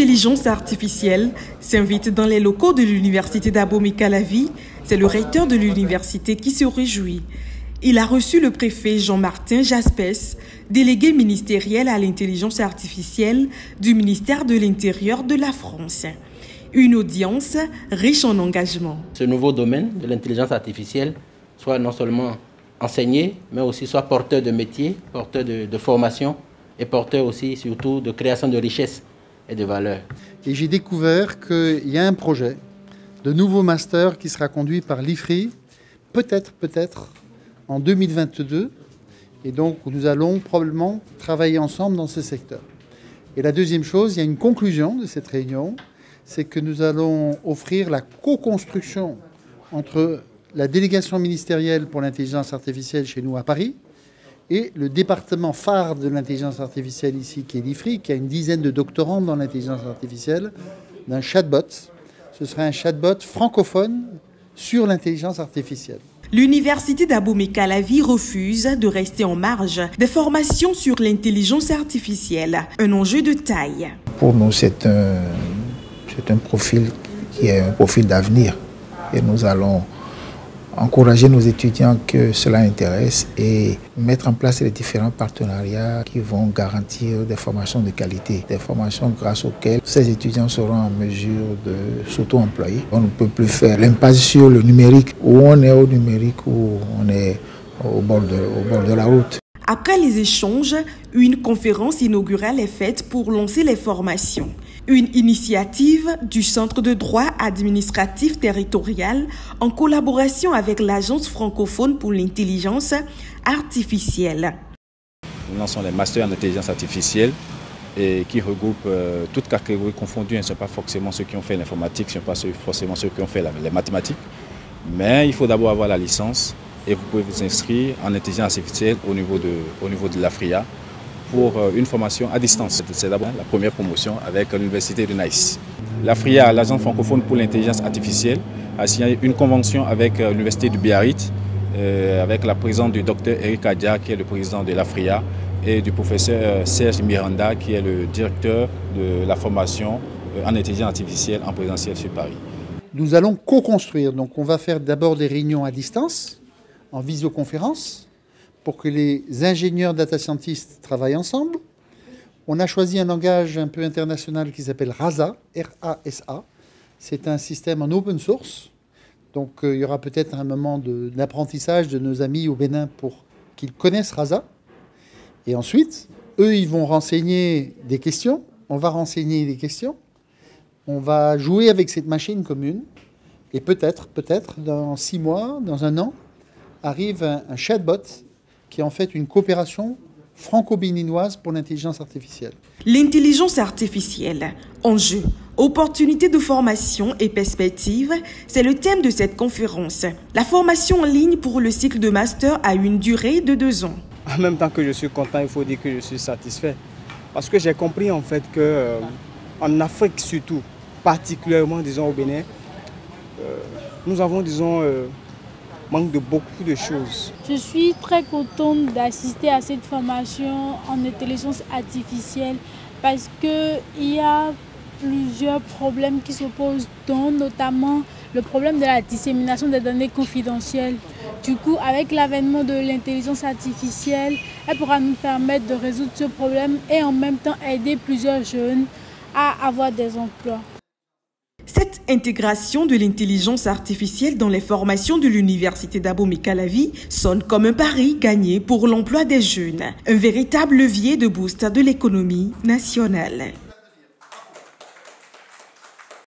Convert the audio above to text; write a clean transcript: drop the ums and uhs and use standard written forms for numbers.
L'intelligence artificielle s'invite dans les locaux de l'université d'Abomey-Calavi. C'est le recteur de l'université qui se réjouit. Il a reçu le préfet Jean-Martin Jaspès, délégué ministériel à l'intelligence artificielle du ministère de l'Intérieur de la France. Une audience riche en engagement. Ce nouveau domaine de l'intelligence artificielle soit non seulement enseigné, mais aussi soit porteur de métiers, porteur de formation et porteur aussi surtout de création de richesses et de valeurs. Et j'ai découvert qu'il y a un projet de nouveau master qui sera conduit par l'IFRI, peut-être en 2022. Et donc nous allons probablement travailler ensemble dans ce secteur. Et la deuxième chose, il y a une conclusion de cette réunion, c'est que nous allons offrir la co-construction entre la délégation ministérielle pour l'intelligence artificielle chez nous à Paris et le département phare de l'intelligence artificielle ici, qui est l'IFRI, qui a une dizaine de doctorants dans l'intelligence artificielle, d'un chatbot. Ce sera un chatbot francophone sur l'intelligence artificielle. L'université d'Abomey-Calavi refuse de rester en marge des formations sur l'intelligence artificielle, un enjeu de taille. Pour nous, c'est un profil qui est un profil d'avenir et nous allons encourager nos étudiants que cela intéresse et mettre en place les différents partenariats qui vont garantir des formations de qualité, des formations grâce auxquelles ces étudiants seront en mesure de s'auto-employer. On ne peut plus faire l'impasse sur le numérique, où on est au numérique, où on est au bord de la route. Après les échanges, une conférence inaugurale est faite pour lancer les formations. Une initiative du Centre de droit administratif territorial en collaboration avec l'Agence francophone pour l'intelligence artificielle. Nous lançons les masters en intelligence artificielle et qui regroupent toutes catégories confondues. Ce ne sont pas forcément ceux qui ont fait l'informatique, ce ne sont pas forcément ceux qui ont fait les mathématiques. Mais il faut d'abord avoir la licence et vous pouvez vous inscrire en intelligence artificielle au niveau de l'AFRIA pour une formation à distance. C'est d'abord la première promotion avec l'université de Nice. L'AFRIA, l'Agence francophone pour l'intelligence artificielle, a signé une convention avec l'université de Biarritz, avec la présence du docteur Eric Adia, qui est le président de l'AFRIA, et du professeur Serge Miranda, qui est le directeur de la formation en intelligence artificielle en présentiel sur Paris. Nous allons co-construire, donc on va faire d'abord des réunions à distance, en visioconférence, pour que les ingénieurs data scientists travaillent ensemble. On a choisi un langage un peu international qui s'appelle RASA, R-A-S-A. C'est un système en open source. Donc il y aura peut-être un moment d'apprentissage de nos amis au Bénin pour qu'ils connaissent RASA. Et ensuite, eux, ils vont renseigner des questions. On va renseigner des questions. On va jouer avec cette machine commune. Et peut-être, dans 6 mois, dans 1 an, arrive un chatbot qui est en fait une coopération franco-béninoise pour l'intelligence artificielle. L'intelligence artificielle, enjeux, opportunités de formation et perspectives, c'est le thème de cette conférence. La formation en ligne pour le cycle de master a une durée de 2 ans. En même temps que je suis content, il faut dire que je suis satisfait. Parce que j'ai compris en fait qu'en Afrique surtout, particulièrement disons au Bénin, nous avons disons manque de beaucoup de choses. Je suis très contente d'assister à cette formation en intelligence artificielle parce qu'il y a plusieurs problèmes qui se posent, dont notamment le problème de la dissémination des données confidentielles. Du coup, avec l'avènement de l'intelligence artificielle, elle pourra nous permettre de résoudre ce problème et en même temps aider plusieurs jeunes à avoir des emplois. Cette intégration de l'intelligence artificielle dans les formations de l'université d'Abomey-Calavi sonne comme un pari gagné pour l'emploi des jeunes, un véritable levier de boost de l'économie nationale.